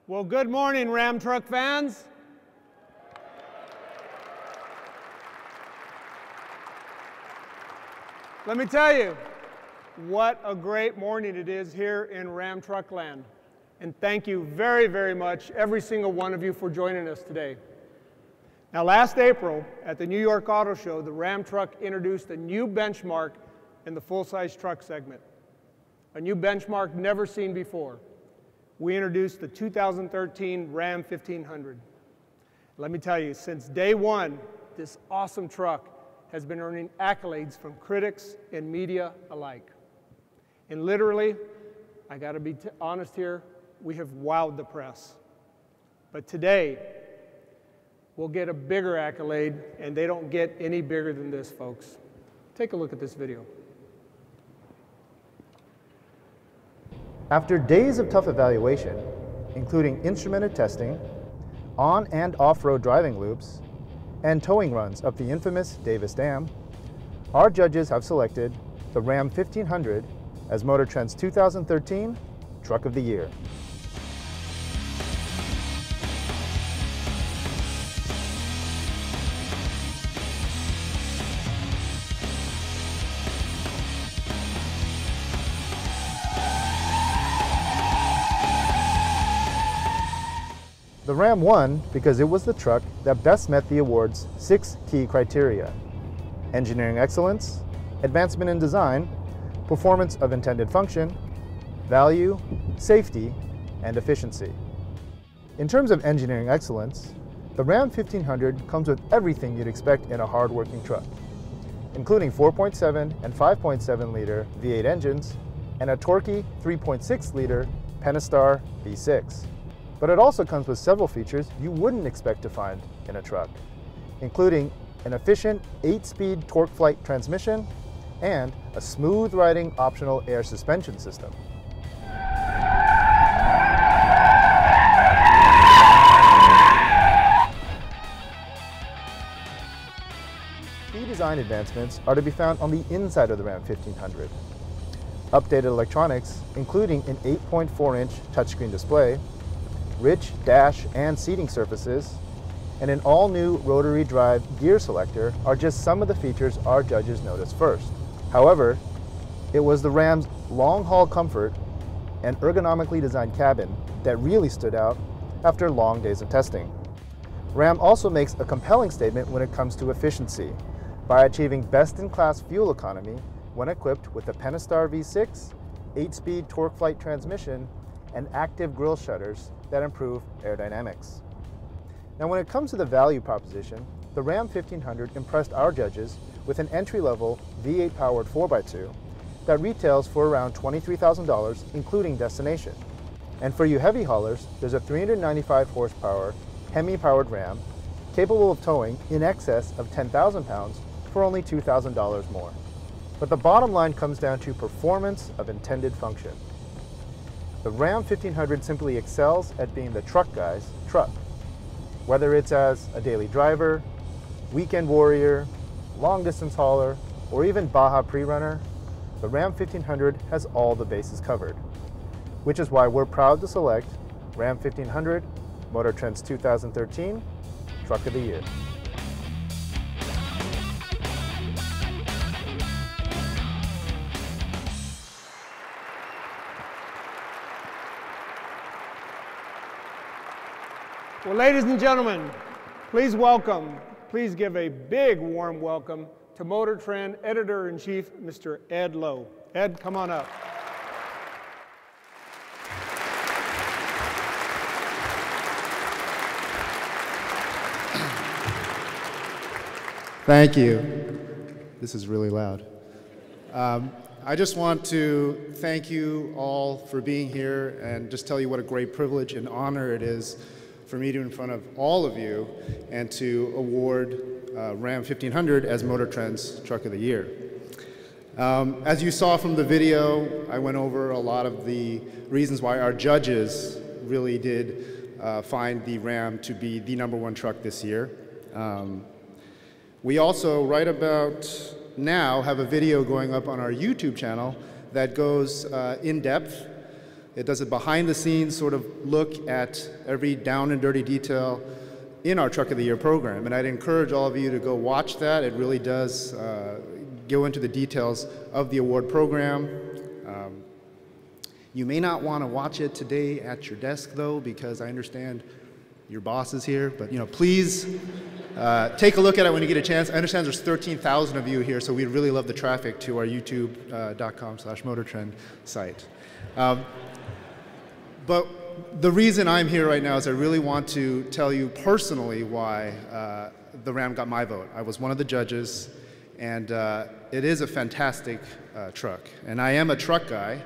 Well, good morning, Ram truck fans. Let me tell you, what a great morning it is here in Ram Truck Land. And thank you very, very much, every single one of you, for joining us today. Now, last April, at the New York Auto Show, the Ram truck introduced a new benchmark in the full-size truck segment. A new benchmark never seen before. We introduced the 2013 Ram 1500. Let me tell you, since day one, this awesome truck has been earning accolades from critics and media alike. And literally, I gotta be honest here, we have wowed the press. But today, we'll get a bigger accolade, and they don't get any bigger than this, folks. Take a look at this video. After days of tough evaluation, including instrumented testing, on and off-road driving loops, and towing runs up the infamous Davis Dam, our judges have selected the Ram 1500 as Motor Trend's 2013 Truck of the Year. The Ram won because it was the truck that best met the award's 6 key criteria: engineering excellence, advancement in design, performance of intended function, value, safety, and efficiency. In terms of engineering excellence, the Ram 1500 comes with everything you'd expect in a hard-working truck, including 4.7 and 5.7 liter V8 engines and a torquey 3.6 liter Pentastar V6. But it also comes with several features you wouldn't expect to find in a truck, including an efficient 8-speed torque flight transmission and a smooth riding optional air suspension system. Key design advancements are to be found on the inside of the Ram 1500. Updated electronics, including an 8.4-inch touchscreen display, rich dash and seating surfaces, and an all-new rotary drive gear selector are just some of the features our judges noticed first. However, it was the Ram's long-haul comfort and ergonomically designed cabin that really stood out after long days of testing. Ram also makes a compelling statement when it comes to efficiency by achieving best-in-class fuel economy when equipped with the Pentastar V6, 8-speed torque flight transmission, and active grille shutters that improve aerodynamics. Now, when it comes to the value proposition, the Ram 1500 impressed our judges with an entry-level V8 powered 4x2 that retails for around $23,000, including destination. And for you heavy haulers, there's a 395 horsepower Hemi-powered Ram capable of towing in excess of 10,000 pounds for only $2,000 more. But the bottom line comes down to performance of intended function. The Ram 1500 simply excels at being the truck guy's truck. Whether it's as a daily driver, weekend warrior, long-distance hauler, or even Baja pre-runner, the Ram 1500 has all the bases covered, which is why we're proud to select Ram 1500, Motor Trend's 2013 Truck of the Year. Well, ladies and gentlemen, please give a big warm welcome to Motor Trend Editor-in-Chief, Mr. Ed Lowe. Ed, come on up. Thank you. This is really loud. I just want to thank you all for being here and just tell you what a great privilege and honor it is for me to in front of all of you and to award Ram 1500 as Motor Trend's Truck of the Year. As you saw from the video, I went over a lot of the reasons why our judges really did find the Ram to be the #1 truck this year. We also, right about now, have a video going up on our YouTube channel that goes in depth It does a behind-the-scenes sort of look at every down and dirty detail in our Truck of the Year program. And I'd encourage all of you to go watch that. It really does go into the details of the award program. You may not want to watch it today at your desk, though, because I understand your boss is here. But please take a look at it when you get a chance. I understand there's 13,000 of you here, so we'd really love the traffic to our youtube.com/motortrend site. But the reason I'm here right now is I really want to tell you personally why the Ram got my vote. I was one of the judges, and it is a fantastic truck. And I am a truck guy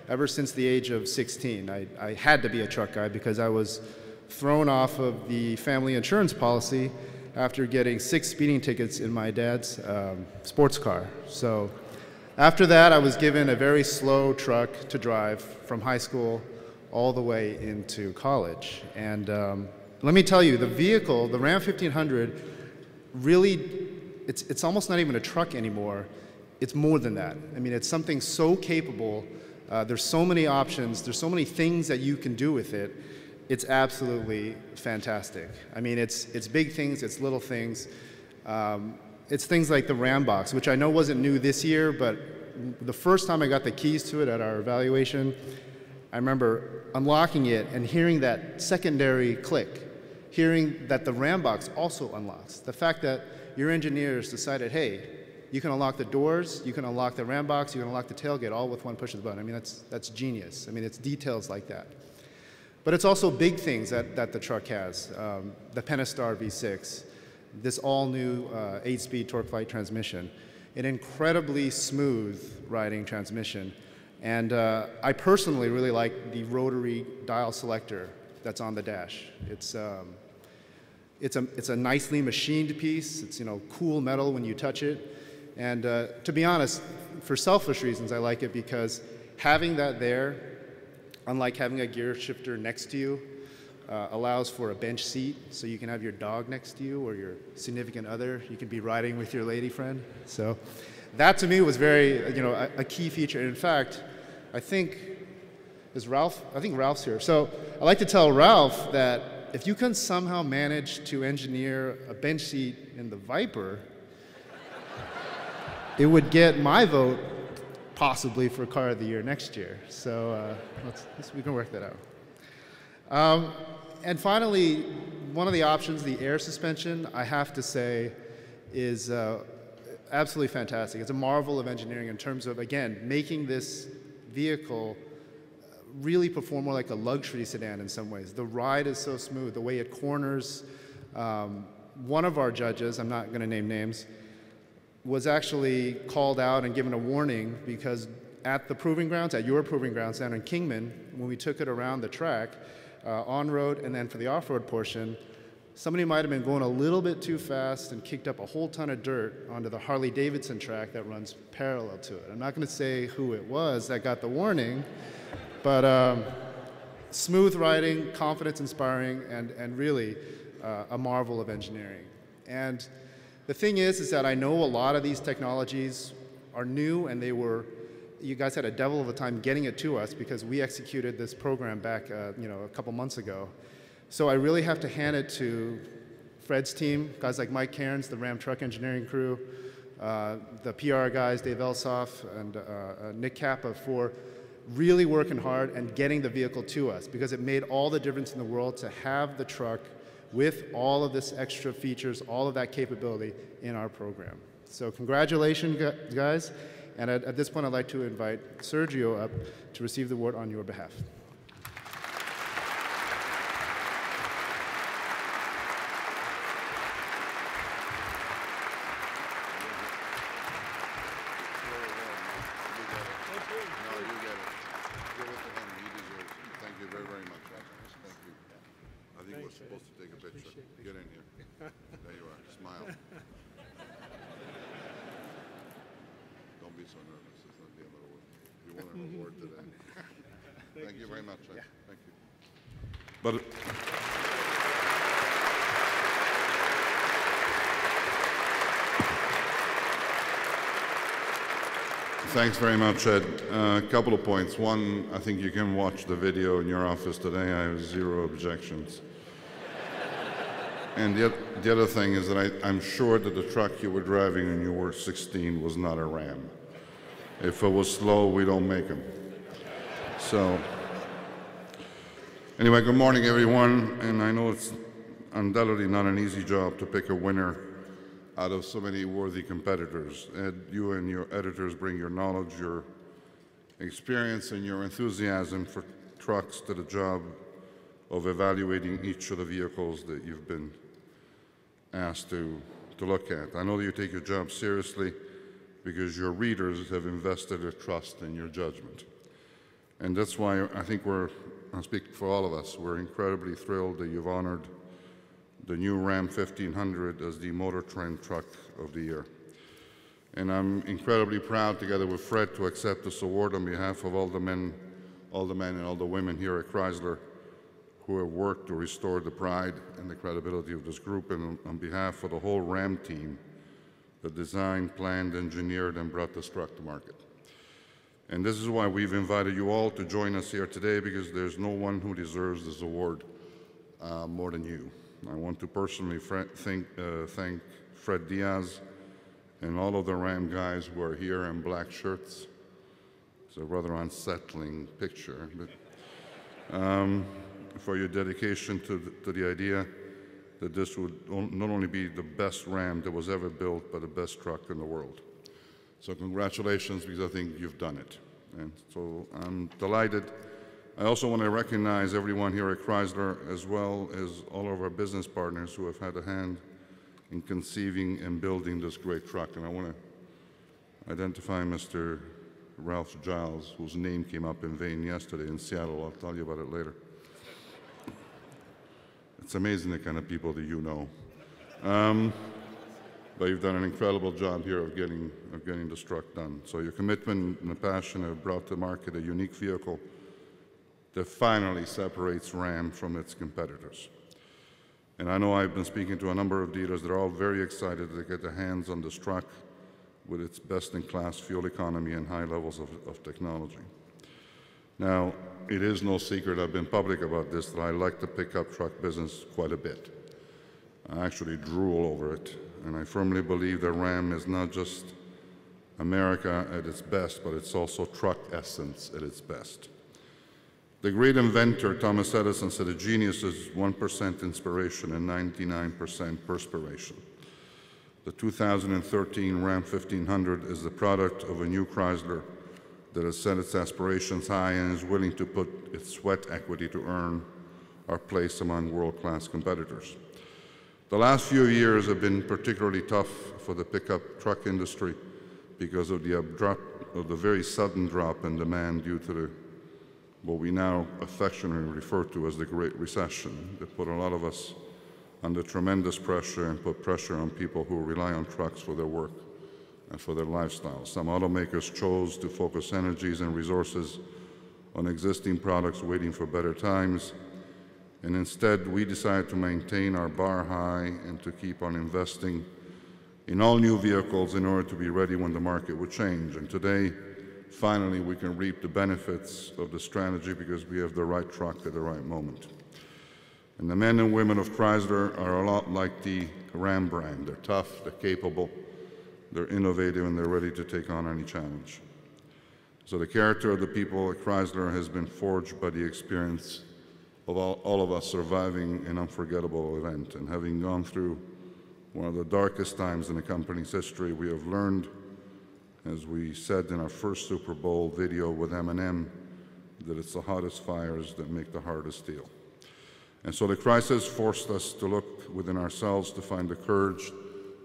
ever since the age of 16. I had to be a truck guy because I was thrown off of the family insurance policy after getting 6 speeding tickets in my dad's sports car. So after that, I was given a very slow truck to drive from high school all the way into college. And let me tell you, the vehicle, the Ram 1500, really, it's almost not even a truck anymore. It's more than that. I mean, it's something so capable. There's so many options. There's so many things that you can do with it. It's absolutely fantastic. I mean, it's big things, it's little things. It's things like the Ram box, which I know wasn't new this year, but the first time I got the keys to it at our evaluation, I remember unlocking it and hearing that secondary click, hearing that the Ram box also unlocks. The fact that your engineers decided, hey, you can unlock the doors, you can unlock the Ram box, you can unlock the tailgate all with one push of the button. I mean, that's genius. I mean, it's details like that. But it's also big things that the truck has. The Pentastar V6, this all-new 8-speed TorqueFlite transmission, an incredibly smooth riding transmission. And I personally really like the rotary dial selector that's on the dash. It's a nicely machined piece. It's cool metal when you touch it. And to be honest, for selfish reasons, I like it because having that there, unlike having a gear shifter next to you, allows for a bench seat, so you can have your dog next to you or your significant other. You can be riding with your lady friend. So that to me was very, a key feature. And in fact, I think Ralph's here. So I like to tell Ralph that if you can somehow manage to engineer a bench seat in the Viper, it would get my vote possibly for Car of the Year next year. So we can work that out. And finally, one of the options, the air suspension, I have to say is absolutely fantastic. It's a marvel of engineering in terms of, again, making this vehicle really perform more like a luxury sedan in some ways. The ride is so smooth, the way it corners. One of our judges, I'm not going to name names, was actually called out and given a warning because at the proving grounds, at your proving grounds down in Kingman, when we took it around the track, on-road and then for the off-road portion, somebody might have been going a little bit too fast and kicked up a whole ton of dirt onto the Harley-Davidson track that runs parallel to it. I'm not going to say who it was that got the warning, but smooth riding, confidence-inspiring, and really a marvel of engineering. And the thing is that I know a lot of these technologies are new, and you guys had a devil of a time getting it to us because we executed this program back, a couple months ago. So I really have to hand it to Fred's team, guys like Mike Cairns, the Ram truck engineering crew, the PR guys, Dave Elsoff and Nick Kappa, for really working hard and getting the vehicle to us, because it made all the difference in the world to have the truck with all of this extra features, all of that capability in our program. So congratulations, guys. And at this point, I'd like to invite Sergio up to receive the award on your behalf. Thank you very much. Yeah. Thank you. But Thanks very much, Ed. A couple of points. One, I think you can watch the video in your office today. I have zero objections. And the other thing is that I'm sure that the truck you were driving when you were 16 was not a Ram. If it was slow, we don't make them. So, anyway, good morning, everyone. And I know it's undoubtedly not an easy job to pick a winner out of so many worthy competitors. Ed, you and your editors bring your knowledge, your experience, and your enthusiasm for trucks to the job of evaluating each of the vehicles that you've been asked to look at. I know that you take your job seriously because your readers have invested their trust in your judgment. And that's why I think I speak for all of us, we're incredibly thrilled that you've honored the new Ram 1500 as the Motor Trend Truck of the Year. And I'm incredibly proud, together with Fred, to accept this award on behalf of all the men and all the women here at Chrysler who have worked to restore the pride and the credibility of this group, and on behalf of the whole Ram team that designed, planned, engineered, and brought this truck to market. And this is why we've invited you all to join us here today, because there's no one who deserves this award more than you. I want to personally thank Fred Diaz and all of the Ram guys who are here in black shirts. It's a rather unsettling picture, but for your dedication to the idea that this would not only be the best Ram that was ever built, but the best truck in the world. So congratulations, because I think you've done it. And so I'm delighted. I also want to recognize everyone here at Chrysler, as well as all of our business partners who have had a hand in conceiving and building this great truck. And I want to identify Mr. Ralph Giles, whose name came up in vain yesterday in Seattle. I'll tell you about it later. It's amazing the kind of people that you know. But you've done an incredible job here of getting this truck done. So your commitment and the passion have brought to market a unique vehicle that finally separates Ram from its competitors. And I know I've been speaking to a number of dealers that are all very excited to get their hands on this truck with its best-in-class fuel economy and high levels of technology. Now, it is no secret, I've been public about this, that I like the pickup truck business quite a bit. I actually drool over it, and I firmly believe that Ram is not just America at its best, but it's also truck essence at its best. The great inventor Thomas Edison said a genius is 1% inspiration and 99% perspiration. The 2013 Ram 1500 is the product of a new Chrysler that has set its aspirations high and is willing to put its sweat equity to earn our place among world-class competitors. The last few years have been particularly tough for the pickup truck industry because of the very sudden drop in demand due to what we now affectionately refer to as the Great Recession, that put a lot of us under tremendous pressure and put pressure on people who rely on trucks for their work and for their lifestyle. Some automakers chose to focus energies and resources on existing products waiting for better times, and instead we decided to maintain our bar high and to keep on investing in all new vehicles in order to be ready when the market would change. And today, finally, we can reap the benefits of the strategy because we have the right truck at the right moment. And the men and women of Chrysler are a lot like the Ram brand. They're tough, they're capable, they're innovative, and they're ready to take on any challenge. So the character of the people at Chrysler has been forged by the experience of all of us surviving an unforgettable event. And having gone through one of the darkest times in the company's history, we have learned, as we said in our first Super Bowl video with Eminem, that it's the hottest fires that make the hardest steel. And so the crisis forced us to look within ourselves to find the courage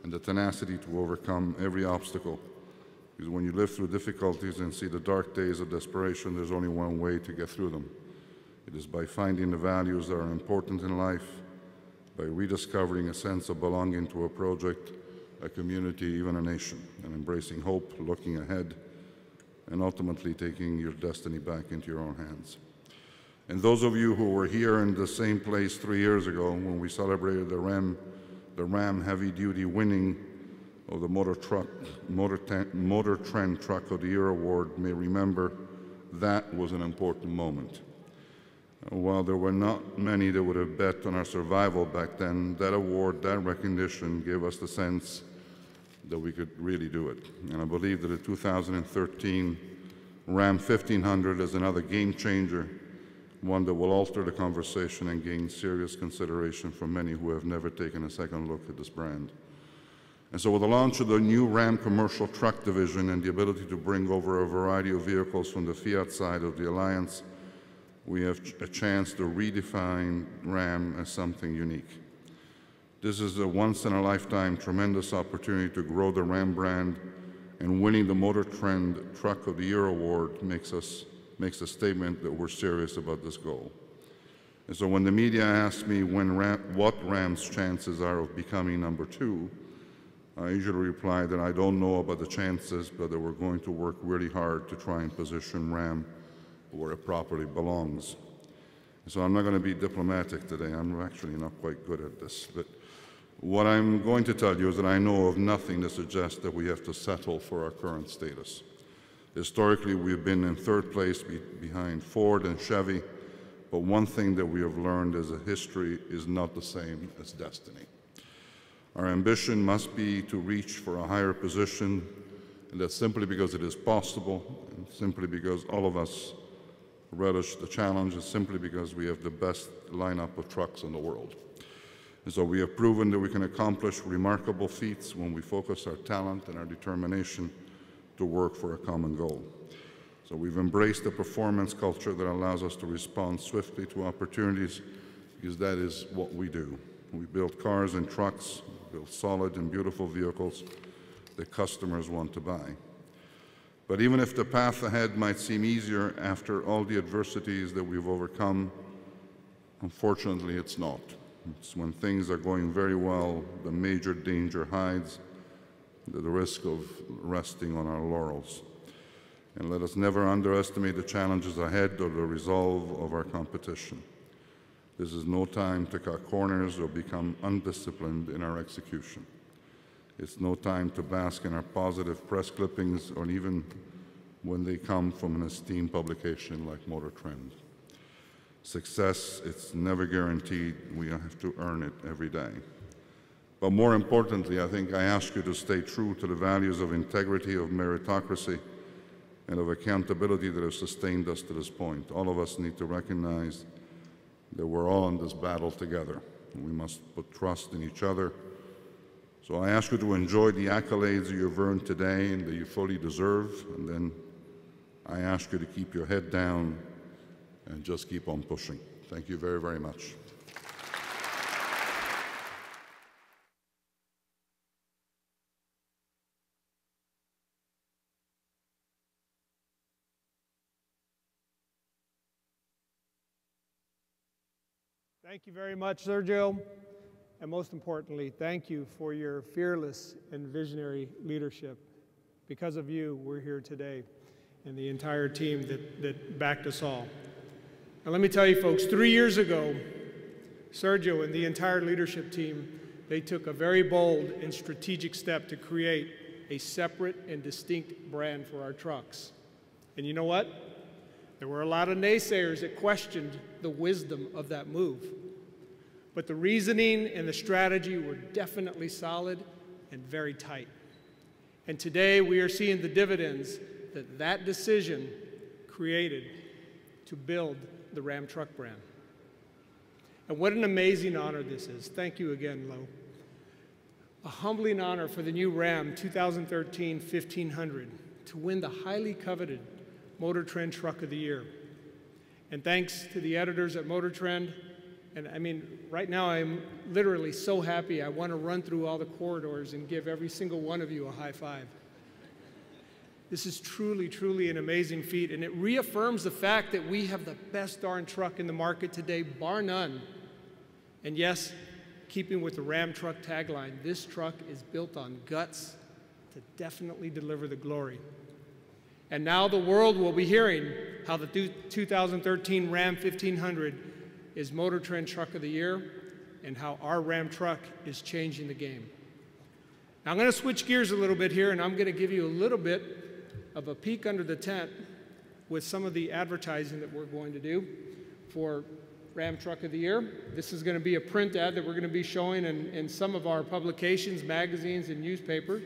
and the tenacity to overcome every obstacle. Because when you live through difficulties and see the dark days of desperation, there's only one way to get through them. It is by finding the values that are important in life, by rediscovering a sense of belonging to a project, a community, even a nation, and embracing hope, looking ahead, and ultimately taking your destiny back into your own hands. And those of you who were here in the same place 3 years ago when we celebrated the Ram heavy-duty winning of the Motor Trend Truck of the Year award may remember that was an important moment. While there were not many that would have bet on our survival back then, that award, that recognition gave us the sense that we could really do it. And I believe that the 2013 Ram 1500 is another game changer, one that will alter the conversation and gain serious consideration from many who have never taken a second look at this brand. And so with the launch of the new Ram commercial truck division and the ability to bring over a variety of vehicles from the Fiat side of the alliance, we have a chance to redefine Ram as something unique. This is a once-in-a-lifetime tremendous opportunity to grow the Ram brand, and winning the Motor Trend Truck of the Year award makes a statement that we're serious about this goal. And so when the media asks me what Ram's chances are of becoming number 2, I usually reply that I don't know about the chances, but that we're going to work really hard to try and position Ram where it properly belongs. So I'm not going to be diplomatic today. I'm actually not quite good at this. But what I'm going to tell you is that I know of nothing to suggest that we have to settle for our current status. Historically, we've been in third place behind Ford and Chevy, but one thing that we have learned is that history is not the same as destiny. Our ambition must be to reach for a higher position, and that's simply because it is possible, and simply because all of us relish the challenge, and simply because we have the best lineup of trucks in the world. And so we have proven that we can accomplish remarkable feats when we focus our talent and our determination to work for a common goal. So we've embraced a performance culture that allows us to respond swiftly to opportunities, because that is what we do. We build cars and trucks, build solid and beautiful vehicles that customers want to buy. But even if the path ahead might seem easier after all the adversities that we've overcome, unfortunately it's not. It's when things are going very well, the major danger hides, the risk of resting on our laurels. And let us never underestimate the challenges ahead or the resolve of our competition. This is no time to cut corners or become undisciplined in our execution. It's no time to bask in our positive press clippings, or even when they come from an esteemed publication like Motor Trend. Success, it's never guaranteed. We have to earn it every day. But more importantly, I think I ask you to stay true to the values of integrity, of meritocracy, and of accountability that have sustained us to this point. All of us need to recognize that we're all in this battle together. We must put trust in each other. So I ask you to enjoy the accolades that you've earned today and that you fully deserve, and then I ask you to keep your head down and just keep on pushing. Thank you very, very much. Thank you very much, Sergio. And most importantly, thank you for your fearless and visionary leadership. Because of you, we're here today, and the entire team that backed us all. And let me tell you folks, 3 years ago, Sergio and the entire leadership team, they took a very bold and strategic step to create a separate and distinct brand for our trucks. And you know what? There were a lot of naysayers that questioned the wisdom of that move. But the reasoning and the strategy were definitely solid and very tight. And today we are seeing the dividends that that decision created to build the Ram truck brand. And what an amazing honor this is. Thank you again, Lo. A humbling honor for the new Ram 2013 1500 to win the highly coveted Motor Trend Truck of the Year. And thanks to the editors at Motor Trend. And I mean, right now I'm literally so happy I want to run through all the corridors and give every single one of you a high five. This is truly, truly an amazing feat, and it reaffirms the fact that we have the best darn truck in the market today, bar none. And yes, keeping with the Ram truck tagline, this truck is built on guts to definitely deliver the glory. And now the world will be hearing how the 2013 Ram 1500 is Motor Trend Truck of the Year, and how our Ram truck is changing the game. Now I'm going to switch gears a little bit here, and I'm going to give you a little bit of a peek under the tent with some of the advertising that we're going to do for Ram Truck of the Year. This is going to be a print ad that we're going to be showing in some of our publications, magazines, and newspapers.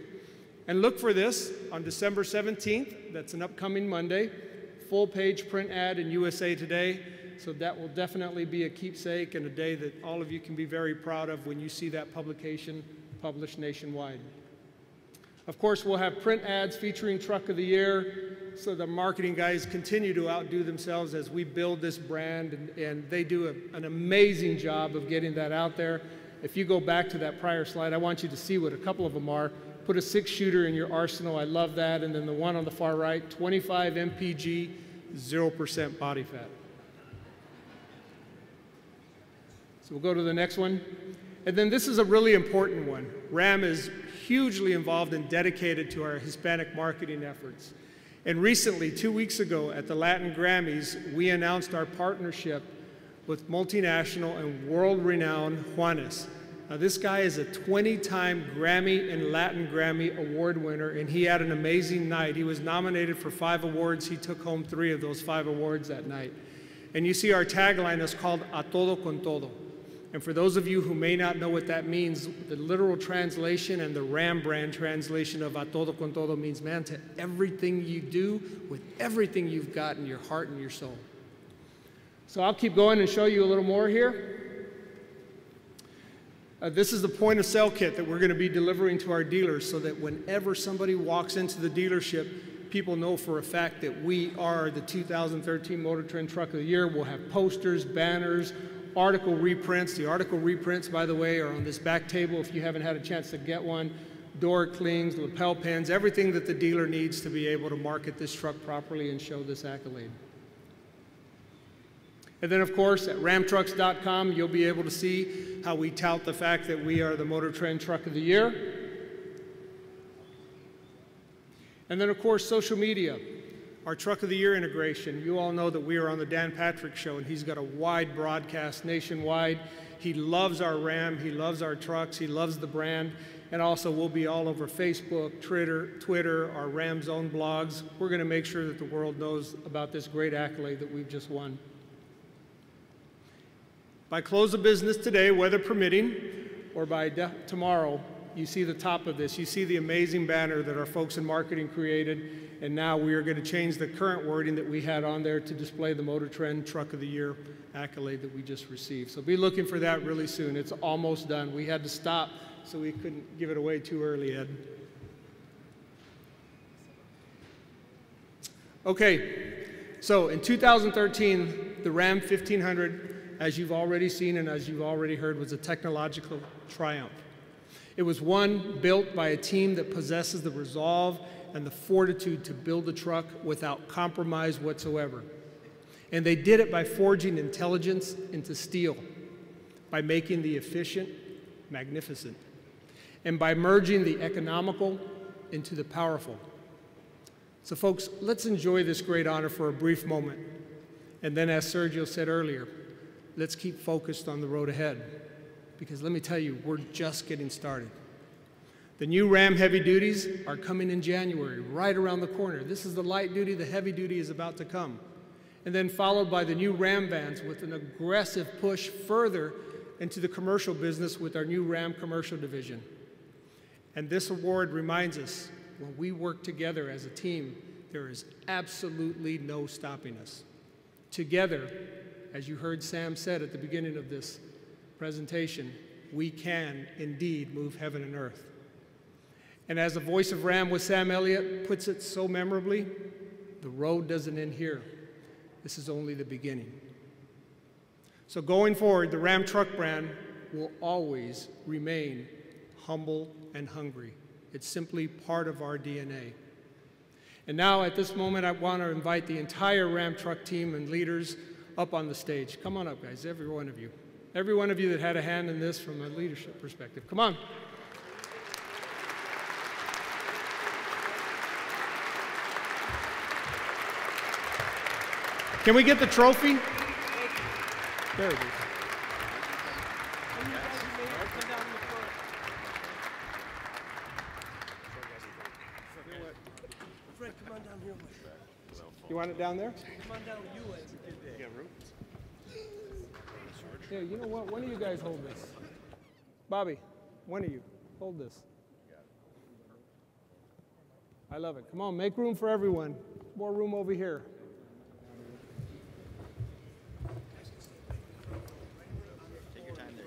And look for this on December 17th. That's an upcoming Monday. Full-page print ad in USA Today. So that will definitely be a keepsake and a day that all of you can be very proud of when you see that publication published nationwide. Of course, we'll have print ads featuring Truck of the Year, so the marketing guys continue to outdo themselves as we build this brand, and they do an amazing job of getting that out there. If you go back to that prior slide, I want you to see what a couple of them are. Put a 6-shooter in your arsenal, I love that, and then the one on the far right, 25 mpg, 0% body fat. So we'll go to the next one. And then this is a really important one. Ram is hugely involved and dedicated to our Hispanic marketing efforts. And recently, 2 weeks ago at the Latin Grammys, we announced our partnership with multinational and world-renowned Juanes. Now, this guy is a 20-time Grammy and Latin Grammy award winner, and he had an amazing night. He was nominated for 5 awards. He took home 3 of those 5 awards that night. And you see our tagline is called A Todo Con Todo. And for those of you who may not know what that means, the literal translation and the Ram brand translation of A Todo Con Todo means, man, to everything you do with everything you've got in your heart and your soul. So I'll keep going and show you a little more here. This is the point of sale kit that we're going to be delivering to our dealers so that whenever somebody walks into the dealership, people know for a fact that we are the 2013 Motor Trend Truck of the Year. We'll have posters, banners, article reprints. The article reprints, by the way, are on this back table if you haven't had a chance to get one. Door clings, lapel pins, everything that the dealer needs to be able to market this truck properly and show this accolade. And then, of course, at ramtrucks.com, you'll be able to see how we tout the fact that we are the Motor Trend Truck of the Year. And then, of course, social media. Our Truck of the Year integration. You all know that we are on the Dan Patrick Show, and he's got a wide broadcast nationwide. He loves our Ram, he loves our trucks, he loves the brand, and also we'll be all over Facebook, Twitter, our Ram Zone blogs. We're going to make sure that the world knows about this great accolade that we've just won. By close of business today, weather permitting, or by tomorrow, you see the top of this. You see the amazing banner that our folks in marketing created, and now we are going to change the current wording that we had on there to display the Motor Trend Truck of the Year accolade that we just received. So be looking for that really soon. It's almost done. We had to stop so we couldn't give it away too early, Ed. Okay, so in 2013, the Ram 1500, as you've already seen and as you've already heard, was a technological triumph. It was one built by a team that possesses the resolve and the fortitude to build a truck without compromise whatsoever. And they did it by forging intelligence into steel, by making the efficient magnificent, and by merging the economical into the powerful. So folks, let's enjoy this great honor for a brief moment. And then, as Sergio said earlier, let's keep focused on the road ahead. Because let me tell you, we're just getting started. The new Ram heavy duties are coming in January, right around the corner. This is the light duty, the heavy duty is about to come. And then followed by the new Ram vans with an aggressive push further into the commercial business with our new Ram commercial division. And this award reminds us, when we work together as a team, there is absolutely no stopping us. Together, as you heard Sam said at the beginning of this presentation, we can indeed move heaven and earth. And as the voice of Ram with Sam Elliott puts it so memorably, the road doesn't end here. This is only the beginning. So going forward, the Ram truck brand will always remain humble and hungry. It's simply part of our DNA. And now at this moment, I want to invite the entire Ram truck team and leaders up on the stage. Come on up, guys, every one of you. Every one of you that had a hand in this from a leadership perspective. Come on. Can we get the trophy? There it is. You want it down there? Come on down, you guys. You got room? Yeah, you know what? One of you guys hold this. Bobby, one of you, hold this. I love it. Come on, make room for everyone. More room over here. Take your time there.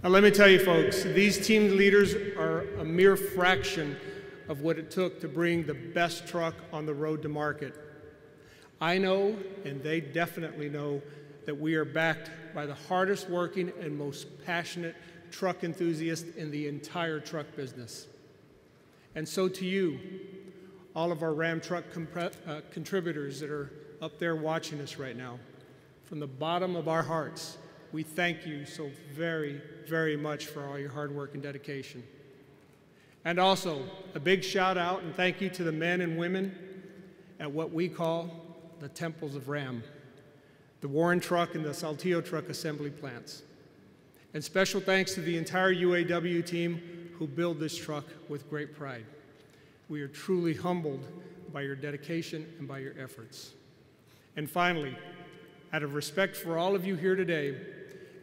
Now let me tell you folks, these team leaders are a mere fraction of what it took to bring the best truck on the road to market. I know, and they definitely know, that we are backed by the hardest working and most passionate truck enthusiasts in the entire truck business. And so to you, all of our Ram truck contributors that are up there watching us right now, from the bottom of our hearts, we thank you so very, very much for all your hard work and dedication. And also, a big shout out and thank you to the men and women at what we call the Temples of Ram, the Warren Truck and the Saltillo Truck assembly plants. And special thanks to the entire UAW team who build this truck with great pride. We are truly humbled by your dedication and by your efforts. And finally, out of respect for all of you here today,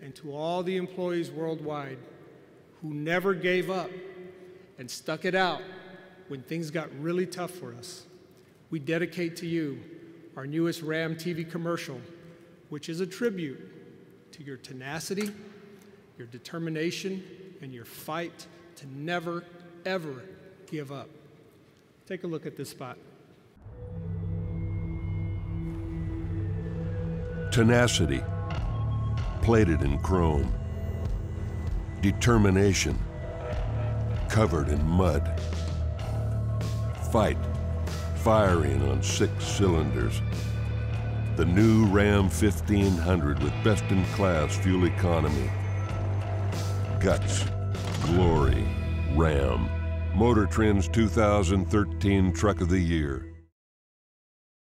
and to all the employees worldwide who never gave up and stuck it out when things got really tough for us, we dedicate to you our newest Ram TV commercial, which is a tribute to your tenacity, your determination, and your fight to never, ever give up. Take a look at this spot. Tenacity, plated in chrome. Determination, covered in mud. Fight, firing on 6 cylinders. The new Ram 1500 with best-in-class fuel economy. Guts, glory, Ram. Motor Trend's 2013 Truck of the Year.